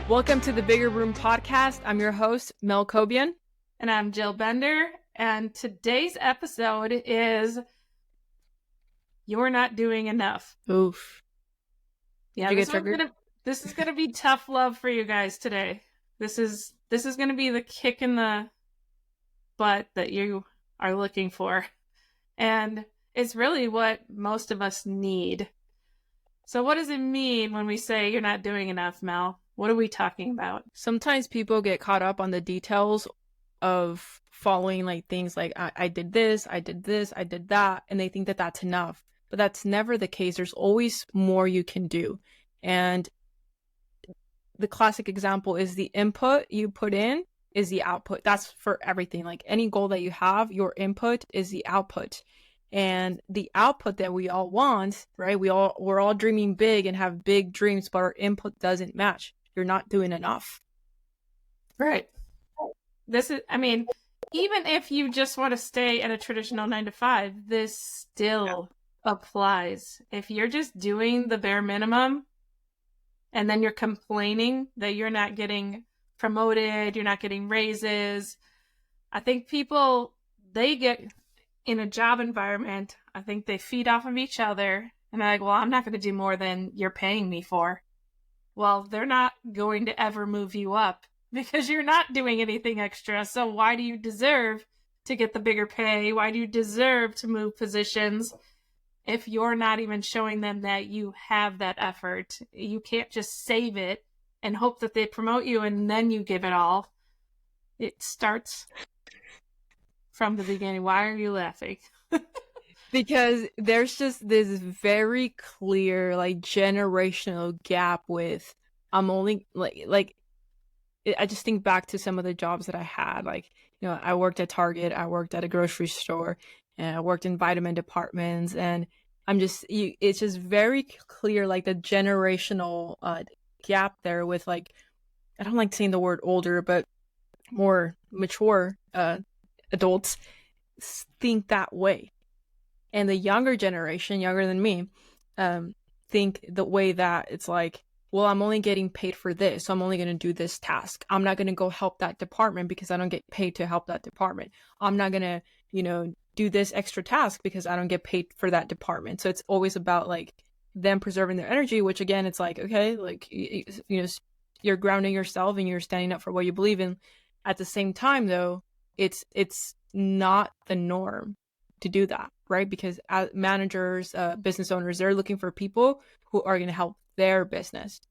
Welcome to the Bigger Room podcast. I'm your host, Mel Cobian. And I'm Jill Bender. And today's episode is You're Not Doing Enough. Oof. Yeah, this is gonna be tough love for you guys today. This is gonna be the kick in the butt that you are looking for. And it's really what most of us need. So what does it mean when we say you're not doing enough, Mel? What are we talking about? Sometimes people get caught up on the details of following like things like I did this, I did that, and they think that that's enough. But that's never the case. There's always more you can do. And the classic example is the input you put in is the output. That's for everything. Like any goal that you have, your input is the output. And the output that we all want, right? We're all dreaming big and have big dreams, but our input doesn't match. You're not doing enough. Right. Even if you just want to stay at a traditional 9-to-5, this still applies. If you're just doing the bare minimum and then you're complaining that you're not getting promoted, you're not getting raises, I think people, they get in a job environment, I think they feed off of each other and they're like, well, I'm not going to do more than you're paying me for. Well, they're not going to ever move you up because you're not doing anything extra. So why do you deserve to get the bigger pay? Why do you deserve to move positions if you're not even showing them that you have that effort? You can't just save it and hope that they promote you and then you give it all. It starts from the beginning. Why are you laughing? Because there's just this very clear like generational gap with I'm only like I just think back to some of the jobs that I had. Like, you know, I worked at Target, I worked at a grocery store, and I worked in vitamin departments, and it's just very clear like the generational gap there with like, I don't like saying the word older, but more mature adults think that way. And the younger generation, younger than me, think the way that it's like, well, I'm only getting paid for this, so I'm only going to do this task. I'm not going to go help that department because I don't get paid to help that department. I'm not going to, do this extra task because I don't get paid for that department. So it's always about like them preserving their energy, which again, it's like, okay, like, you're grounding yourself and you're standing up for what you believe in. At the same time, though, it's not the norm to do that, right? Because as managers, business owners, they're looking for people who are going to help their business,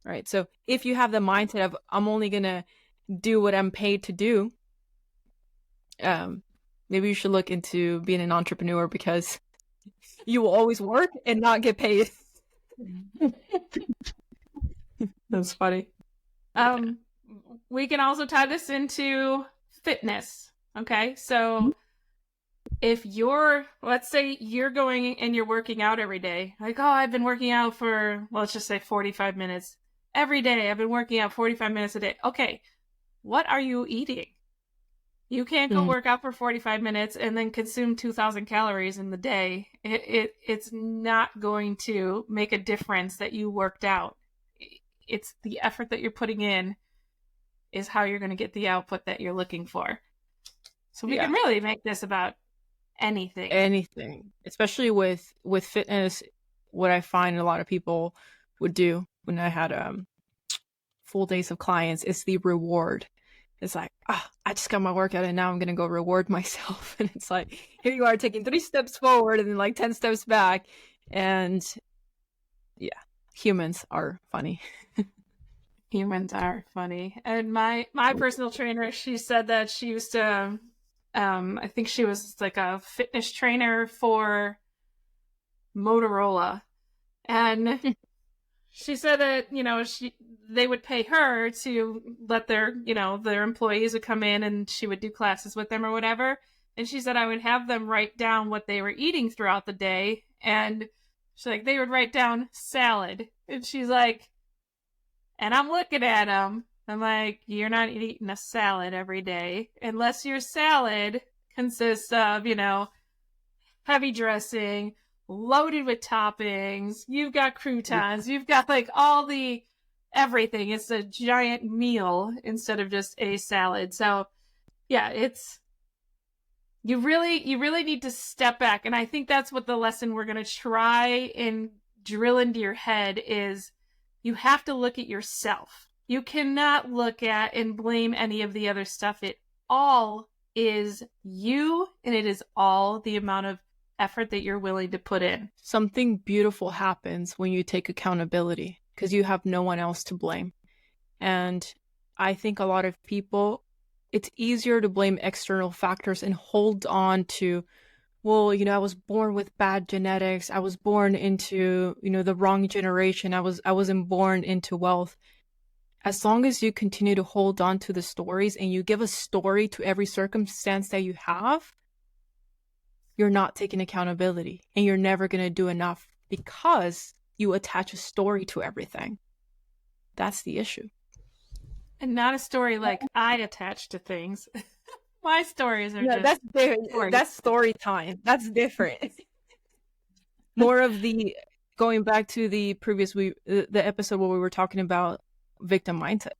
right? So if you have the mindset of I'm only going to do what I'm paid to do, maybe you should look into being an entrepreneur because you will always work and not get paid. That's funny. We can also tie this into fitness. Okay, so if let's say you're going and you're working out every day, like, oh, I've been working out for, let's just say 45 minutes every day. I've been working out 45 minutes a day. Okay, what are you eating? You can't go work out for 45 minutes and then consume 2,000 calories in the day. It's not going to make a difference that you worked out. It's the effort that you're putting in is how you're going to get the output that you're looking for. So we can really make this about anything, especially with fitness. What I find a lot of people would do when I had full days of clients is the reward. It's like, I just got my workout and now I'm gonna go reward myself. And it's like, here you are taking 3 steps forward and then like 10 steps back. And yeah, humans are funny. Humans are funny. And my personal trainer, she said that she used to I think she was like a fitness trainer for Motorola. And she said that, they would pay her to let their employees would come in and she would do classes with them or whatever. And she said I would have them write down what they were eating throughout the day. And she's like, they would write down salad. And she's like, and I'm looking at them. I'm like, you're not eating a salad every day unless your salad consists of, heavy dressing, loaded with toppings. You've got croutons. You've got like all the everything. It's a giant meal instead of just a salad. So yeah, it's you really need to step back. And I think that's what the lesson we're going to try and drill into your head is you have to look at yourself. You cannot look at and blame any of the other stuff. It all is you, and it is all the amount of effort that you're willing to put in. Something beautiful happens when you take accountability because you have no one else to blame. And I think a lot of people, it's easier to blame external factors and hold on to, well, I was born with bad genetics. I was born into, the wrong generation. I wasn't born into wealth. As long as you continue to hold on to the stories and you give a story to every circumstance that you have, you're not taking accountability and you're never going to do enough because you attach a story to everything. That's the issue. And not a story like I attach to things. My stories are That's stories. That's story time. That's different. More of the going back to the the episode where we were talking about victim mindset.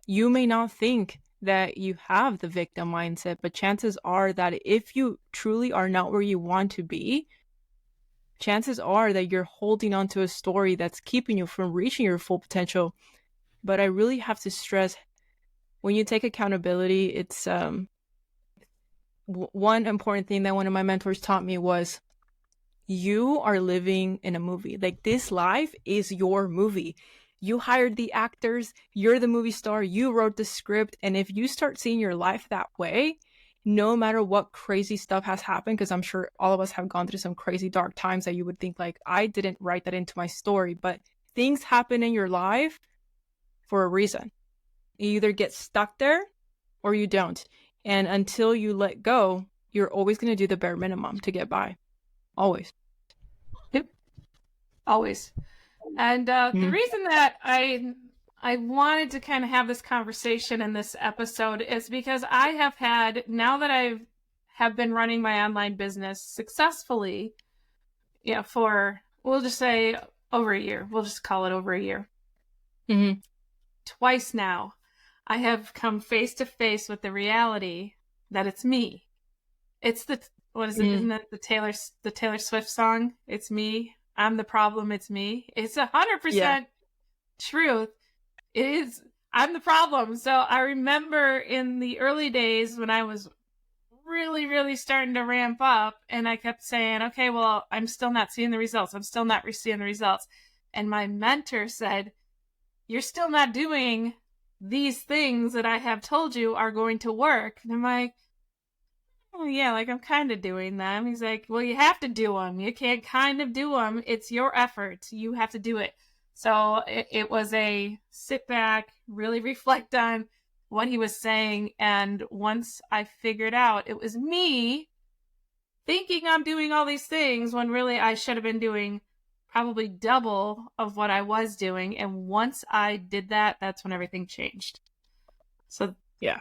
You may not think that you have the victim mindset, but chances are that if you truly are not where you want to be, chances are that you're holding on to a story that's keeping you from reaching your full potential. But I really have to stress, when you take accountability, it's one important thing that one of my mentors taught me was you are living in a movie. Like, this life is your movie. You hired the actors, you're the movie star, you wrote the script. And if you start seeing your life that way, no matter what crazy stuff has happened, because I'm sure all of us have gone through some crazy dark times that you would think like, I didn't write that into my story, but things happen in your life for a reason. You either get stuck there or you don't. And until you let go, you're always going to do the bare minimum to get by. Always. Yep. Always. And the reason that I wanted to kind of have this conversation in this episode is because I have had, now that I have been running my online business successfully, for, we'll just say over a year. We'll just call it over a year. Mm-hmm. Twice now, I have come face to face with the reality that it's me. It's what is it? Isn't that the Taylor Swift song? It's me. I'm the problem. It's me. It's 100% truth. It is. I'm the problem. So I remember in the early days when I was really, really starting to ramp up, and I kept saying, okay, well, I'm still not seeing the results. I'm still not seeing the results. And my mentor said, you're still not doing these things that I have told you are going to work. And I'm like, oh, yeah, like I'm kind of doing them. He's like, well, you have to do them. You can't kind of do them. It's your effort. You have to do it. So it was a sit back, really reflect on what he was saying. And once I figured out it was me thinking I'm doing all these things when really I should have been doing probably double of what I was doing. And once I did that, that's when everything changed. So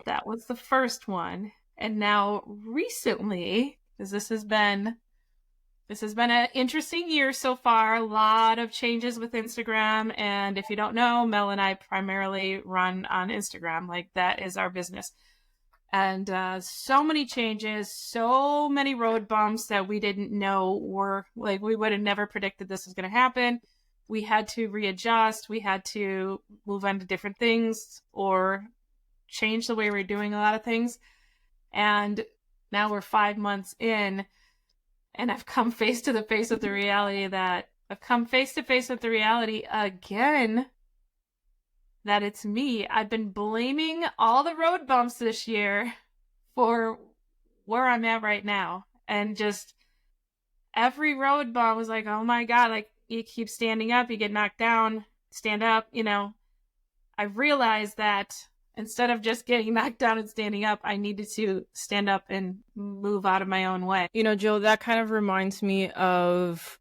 that was the first one. And now recently, because this has been an interesting year so far, a lot of changes with Instagram. And if you don't know, Mel and I primarily run on Instagram. Like, that is our business. And so many changes, so many road bumps that we didn't know were, like, we would have never predicted this was going to happen. We had to readjust. We had to move on to different things or change the way we're doing a lot of things. And now we're 5 months in, and I've come face to face with the reality again that it's me. I've been blaming all the road bumps this year for where I'm at right now. And just every road bump was like, oh my God, like, you keep standing up, you get knocked down, stand up, I realized that instead of just getting knocked down and standing up, I needed to stand up and move out of my own way. Jill, that kind of reminds me of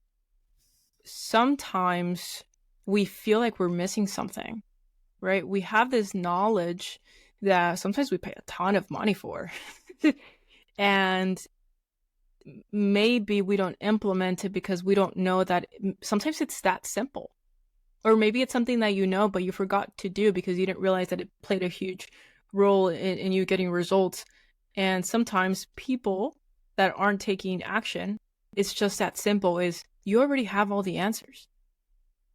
sometimes we feel like we're missing something, right? We have this knowledge that sometimes we pay a ton of money for. And maybe we don't implement it because we don't know that sometimes it's that simple. Or maybe it's something that you know, but you forgot to do because you didn't realize that it played a huge role in you getting results. And sometimes people that aren't taking action, it's just that simple, is you already have all the answers.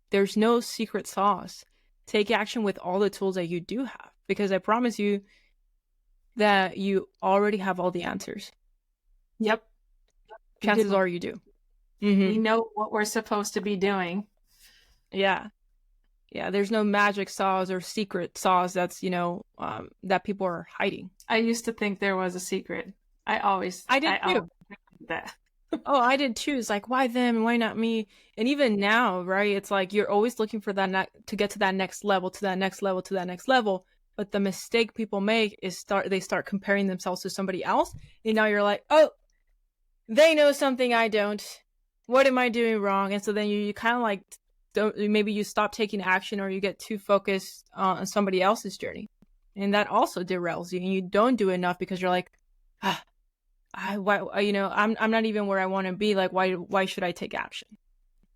There's no secret sauce. Take action with all the tools that you do have, because I promise you that you already have all the answers. Yep. Chances are you do. We know what we're supposed to be doing. Yeah. Yeah, there's no magic sauce or secret sauce that's, that people are hiding. I used to think there was a secret. I did too. That. Oh, I did too. It's like, why them? Why not me? And even now, right? It's like you're always looking for that to get to that next level, to that next level, to that next level. But the mistake people make is they start comparing themselves to somebody else, and now you're like, oh, they know something I don't. What am I doing wrong? And so then you kind of like maybe you stop taking action, or you get too focused on somebody else's journey, and that also derails you, and you don't do enough because you're like, I'm not even where I want to be. Like, why should I take action?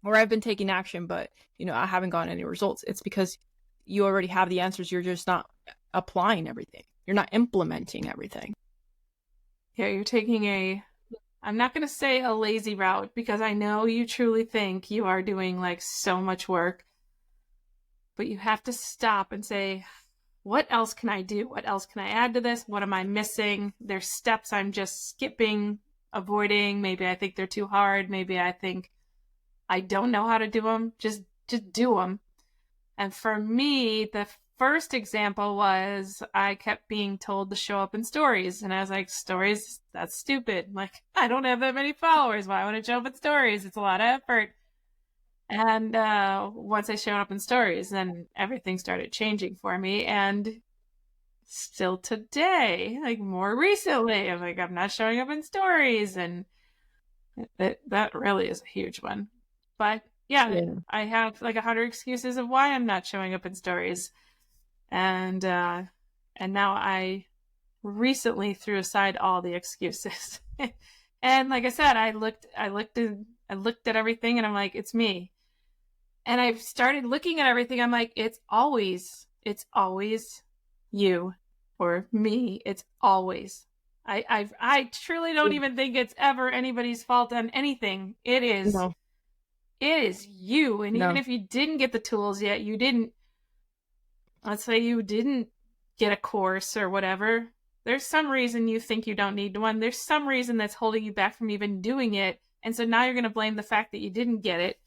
Or I've been taking action, but I haven't gotten any results. It's because you already have the answers. You're just not applying everything. You're not implementing everything. Yeah, you're taking I'm not going to say a lazy route, because I know you truly think you are doing like so much work, but you have to stop and say, what else can I do? What else can I add to this? What am I missing? There's steps I'm just skipping, avoiding. Maybe I think they're too hard. Maybe I think I don't know how to do them. Just do them. And for me, the first example was I kept being told to show up in stories. And I was like, stories? That's stupid. Like, I don't have that many followers. Why would I show up in stories? It's a lot of effort. And once I showed up in stories, then everything started changing for me. And still today, like more recently, I'm like, I'm not showing up in stories. And that really is a huge one. But yeah, I have like 100 excuses of why I'm not showing up in stories. And now I recently threw aside all the excuses. And like I said, I looked at everything, and I'm like, it's me. And I've started looking at everything. I'm like, it's always you or me. It's always. I truly don't even think it's ever anybody's fault on anything. It is. No. It is you. And even if you didn't get the tools yet, let's say you didn't get a course or whatever, there's some reason you think you don't need one. There's some reason that's holding you back from even doing it. And so now you're going to blame the fact that you didn't get it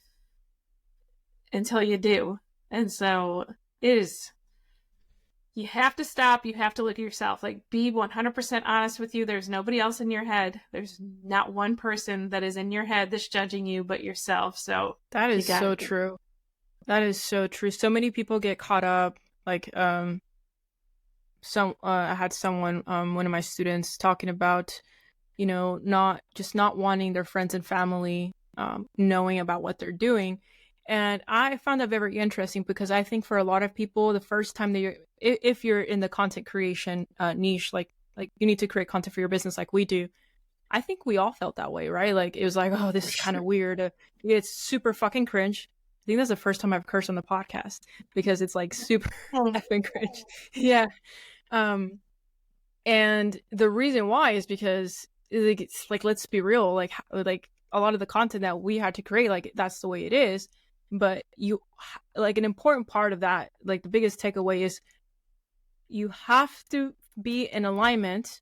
until you do. And so you have to stop. You have to look at yourself. Like, be 100% honest with you. There's nobody else in your head. There's not one person that is in your head that's judging you but yourself. So that is so true. That is so true. So many people get caught up. Like, I had someone, one of my students, talking about, not wanting their friends and family knowing about what they're doing. And I found that very interesting, because I think for a lot of people, the first time if you're in the content creation niche, like you need to create content for your business like we do, I think we all felt that way, right? Like, it was like, oh, this is kind of weird. It's super fucking cringe. I think that's the first time I've cursed on the podcast, because it's like super effing cringe. Yeah. And the reason why is because, it's like, let's be real, like a lot of the content that we had to create, like, that's the way it is. But like, an important part of that, like the biggest takeaway, is you have to be in alignment,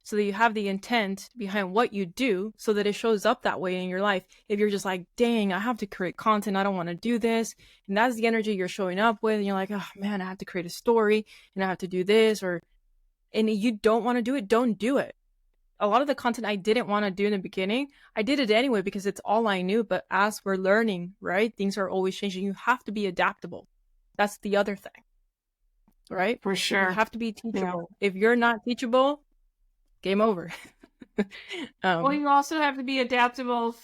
so that you have the intent behind what you do, so that it shows up that way in your life. If you're just like, dang, I have to create content, I don't want to do this, and that's the energy you're showing up with, and you're like, oh man, I have to create a story, and I have to do this, and you don't want to do it, don't do it. A lot of the content I didn't want to do in the beginning, I did it anyway because it's all I knew. But as we're learning, right, things are always changing. You have to be adaptable. That's the other thing, right? For sure. You have to be teachable. Yeah. If you're not teachable, game over. Well, you also have to be adaptable.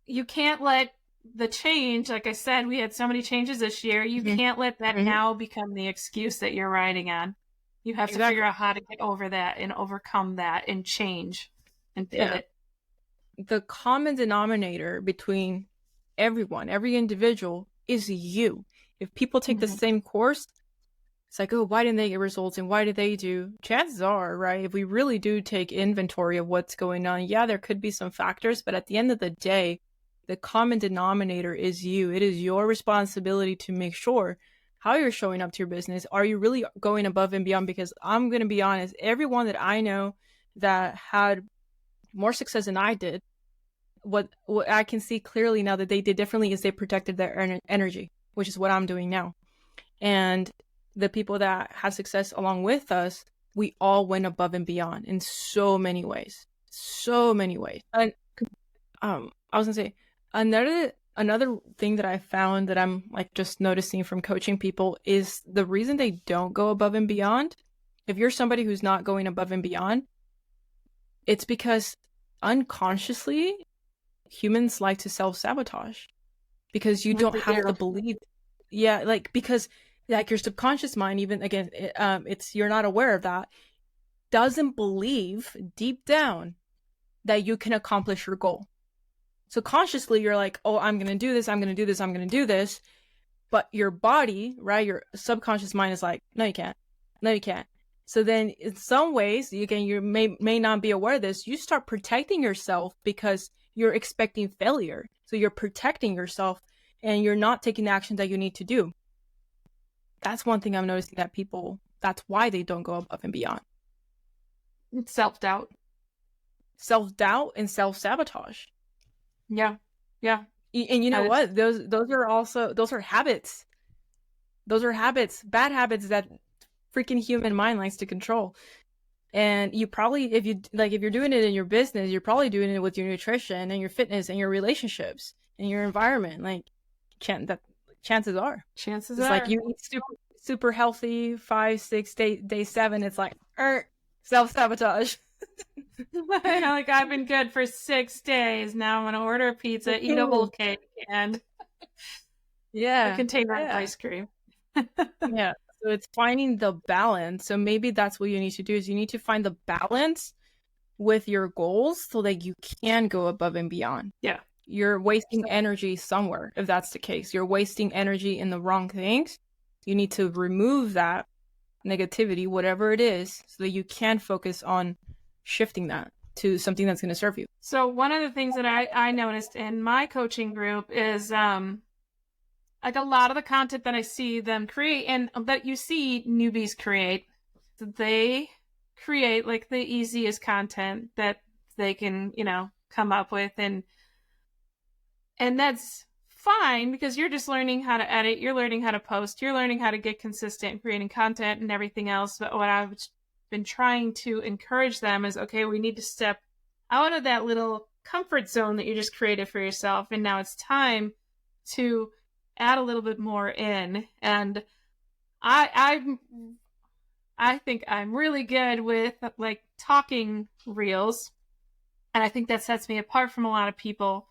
You can't let the change, like I said, we had so many changes this year. You can't let that now become the excuse that you're riding on. You have to figure out how to get over that and overcome that and change and pivot. Yeah. The common denominator between everyone, every individual, is you. If people take the Mm-hmm. same course, it's like, oh, why didn't they get results and why did they do? Chances are, right, if we really do take inventory of what's going on, yeah, there could be some factors, but at the end of the day, the common denominator is you. It is your responsibility to make sure how you're showing up to your business. Are you really going above and beyond? Because I'm going to be honest, everyone that I know that had more success than I did, what I can see clearly now that they did differently is they protected their energy, which is what I'm doing now. And the people that had success along with us, we all went above and beyond in so many ways. So many ways. And I was gonna say another thing that I found that I'm like just noticing from coaching people is the reason they don't go above and beyond. If you're somebody who's not going above and beyond, it's because unconsciously humans like to self-sabotage because you don't We have do. to believe. Yeah, like because like your subconscious mind, even again, it's you're not aware of that, doesn't believe deep down that you can accomplish your goal. So consciously you're like, oh, I'm gonna do this, I'm gonna do this, I'm gonna do this. But your body, right, your subconscious mind is like, no, you can't. No, you can't. So then in some ways, you may not be aware of this, you start protecting yourself because you're expecting failure. So you're protecting yourself and you're not taking the action that you need to do. That's one thing I'm noticing that people, that's why they don't go above and beyond. Self-doubt. Self-doubt and self-sabotage. Yeah. Yeah. And you know That is. what? Those are habits. Those are habits, bad habits that freaking human mind likes to control. And you probably, if you're doing it in your business, you're probably doing it with your nutrition and your fitness and your relationships and your environment. Like, chances are, Chances it's like are. you eat super healthy 5 6 day 7. It's like self sabotage. Like, I've been good for 6 days. Now I'm going to order a pizza, eat a whole cake, and a Yeah, container of yeah, ice cream. yeah. So it's finding the balance. So maybe that's what you need to do is you need to find the balance with your goals so that you can go above and beyond. Yeah. You're wasting energy somewhere if that's the case. You're wasting energy in the wrong things. You need to remove that negativity, whatever it is, so that you can focus on shifting that to something that's going to serve you. So one of the things that I noticed in my coaching group is like a lot of the content that I see them create and that you see newbies create, they create like the easiest content that they can, come up with, and that's fine because you're just learning how to edit, you're learning how to post, you're learning how to get consistent in creating content and everything else. But what I've been trying to encourage them is, okay, we need to step out of that little comfort zone that you just created for yourself, and now it's time to add a little bit more in. And I think I'm really good with like talking reels, and I think that sets me apart from a lot of people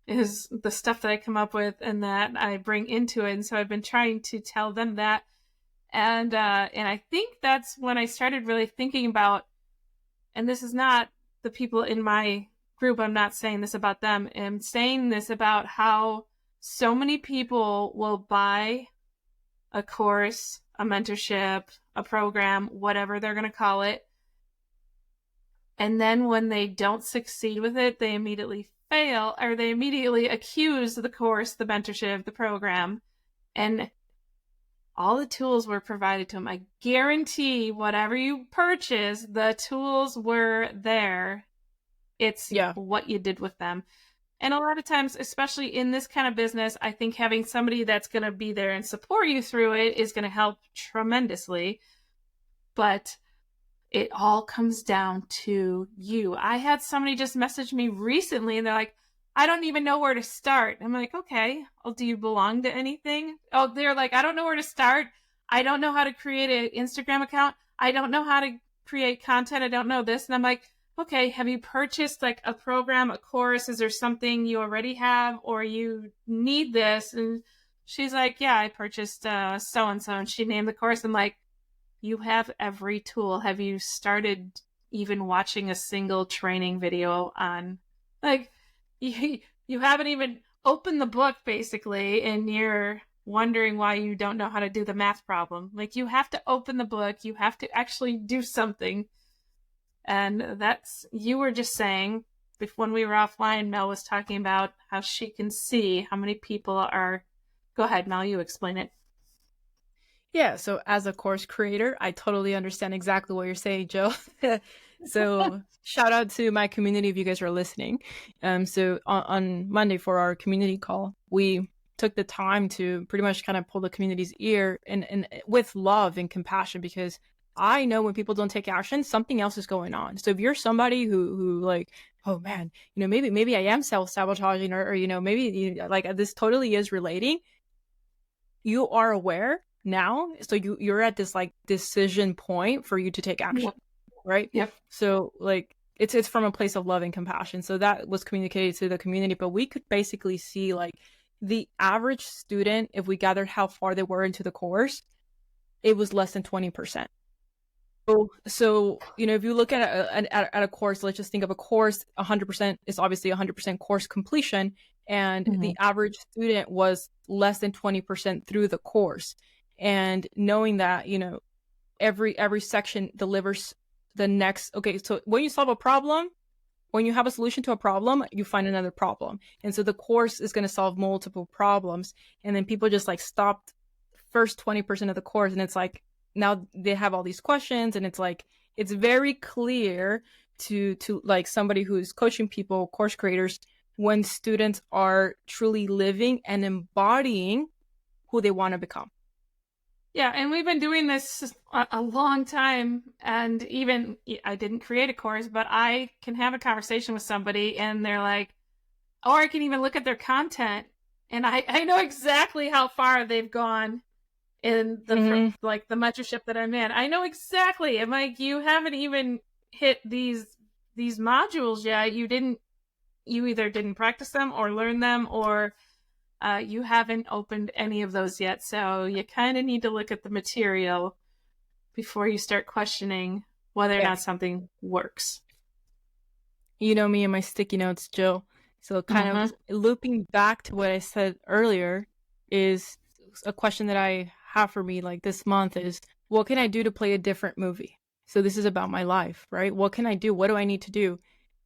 is the stuff that I come up with and that I bring into it. And so I've been trying to tell them that, and I think that's when I started really thinking about, and this is not the people in my group, I'm not saying this about them, I'm saying this about how so many people will buy a course, a mentorship, a program, whatever they're going to call it. And then when they don't succeed with it, they immediately fail, or they immediately accuse the course, the mentorship, the program. And all the tools were provided to them. I guarantee whatever you purchase, the tools were there. It's Yeah. what you did with them. And a lot of times, especially in this kind of business, I think having somebody that's going to be there and support you through it is going to help tremendously. But it all comes down to you. I had somebody just message me recently and they're like, I don't even know where to start. I'm like, okay, well, do you belong to anything? Oh, they're like, I don't know where to start. I don't know how to create an Instagram account. I don't know how to create content. I don't know this. And I'm like, okay, have you purchased like a program, a course? Is there something you already have or you need this? And she's like, yeah, I purchased so-and-so. And she named the course. I'm like, you have every tool. Have you started even watching a single training video on, like, you haven't even opened the book basically, and you're wondering why you don't know how to do the math problem. Like, you have to open the book, you have to actually do something. And that's, you were just saying, when we were offline, Mel was talking about how she can see how many people are. Go ahead, Mel, you explain it. Yeah, so as a course creator, I totally understand exactly what you're saying, Joe. So shout out to my community if you guys are listening. So on Monday for our community call, we took the time to pretty much kind of pull the community's ear and with love and compassion, because I know when people don't take action, something else is going on. So if you're somebody who like, oh man, maybe I am self-sabotaging, or maybe like this totally is relating, you are aware now, so you're at this like decision point for you to take action, Yep. right? Yep. So like it's from a place of love and compassion, so that was communicated to the community. But we could basically see like the average student, if we gathered how far they were into the course, it was less than 20%. So if you look at a course, let's just think of a course. 100% is obviously 100% course completion, and Mm-hmm. the average student was less than 20% through the course. And knowing that, every section delivers the next. Okay, so when you solve a problem, when you have a solution to a problem, you find another problem, and so the course is going to solve multiple problems. And then people just like stopped first 20% of the course, and it's like now they have all these questions, and it's like it's very clear to like somebody who's coaching people, course creators, when students are truly living and embodying who they want to become. Yeah, and we've been doing this a long time. And even I didn't create a course, but I can have a conversation with somebody and they're like, or I can even look at their content and I know exactly how far they've gone in Mm-hmm. like the mentorship that I'm in. I know exactly. I'm like, you haven't even hit these modules yet. You either didn't practice them or learn them, or you haven't opened any of those yet. So you kind of need to look at the material before you start questioning whether or Yeah. not something works. You know me and my sticky notes, Jill. So kind Mm-hmm. of looping back to what I said earlier, is a question that I have for me like this month is, what can I do to play a different movie? So this is about my life, right? What can I do? What do I need to do?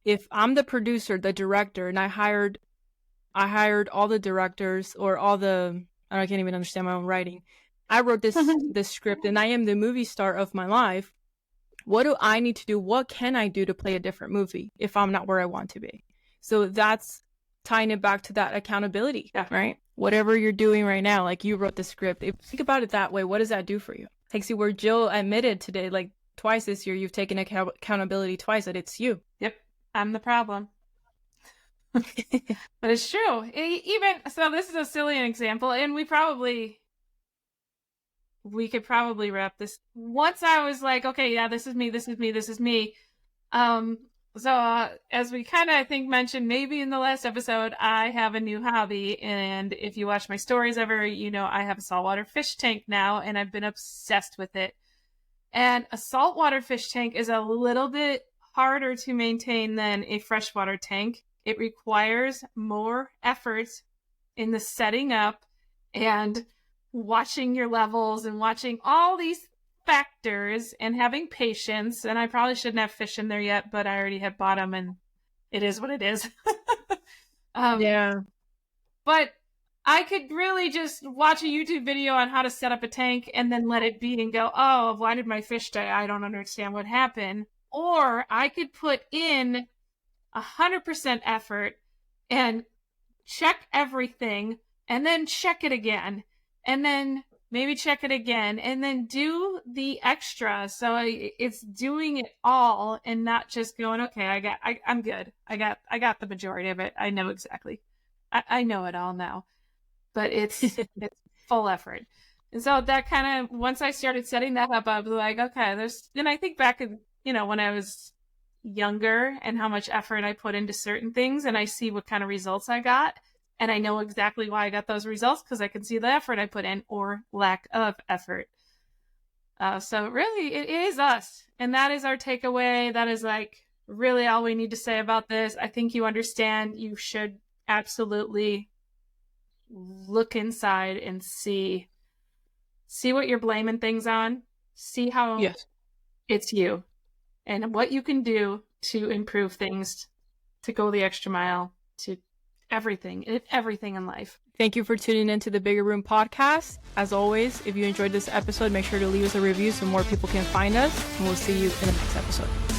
If I'm the producer, the director, and I hired all the directors, or all the, I can't even understand my own writing. I wrote this script and I am the movie star of my life. What do I need to do? What can I do to play a different movie if I'm not where I want to be? So that's tying it back to that accountability, Yeah. right? Whatever you're doing right now, like you wrote the script. If you think about it that way, what does that do for you? Takes you where Jill admitted today, like twice this year, you've taken accountability twice, that it's you. Yep. I'm the problem. But it's true. Even so, this is a silly example, and we could probably wrap this. Once I was like, okay, yeah, this is me, this is me, this is me. Um, as we kind of, I think, mentioned maybe in the last episode, I have a new hobby, and if you watch my stories ever, I have a saltwater fish tank now, and I've been obsessed with it. And a saltwater fish tank is a little bit harder to maintain than a freshwater tank. It requires more effort in the setting up and watching your levels and watching all these factors and having patience. And I probably shouldn't have fish in there yet, but I already had bought them and it is what it is. um, Yeah. but I could really just watch a YouTube video on how to set up a tank and then let it be and go, oh, why did my fish die? I don't understand what happened. Or I could put in 100% effort and check everything and then check it again and then maybe check it again and then do the extra. So it's doing it all and not just going, okay, I'm good. I got the majority of it. I know exactly. I know it all now, but it's full effort. And so that kind of, once I started setting that up, I was like, okay, and I think back in, when I was younger and how much effort I put into certain things, and I see what kind of results I got. And I know exactly why I got those results because I can see the effort I put in or lack of effort. So really, it is us. And that is our takeaway. That is like really all we need to say about this. I think you understand. You should absolutely look inside and see what you're blaming things on, see how Yes. it's you, and what you can do to improve things, to go the extra mile, to everything in life. Thank you for tuning in to the Bigger Room podcast. As always, if you enjoyed this episode, make sure to leave us a review so more people can find us, and we'll see you in the next episode.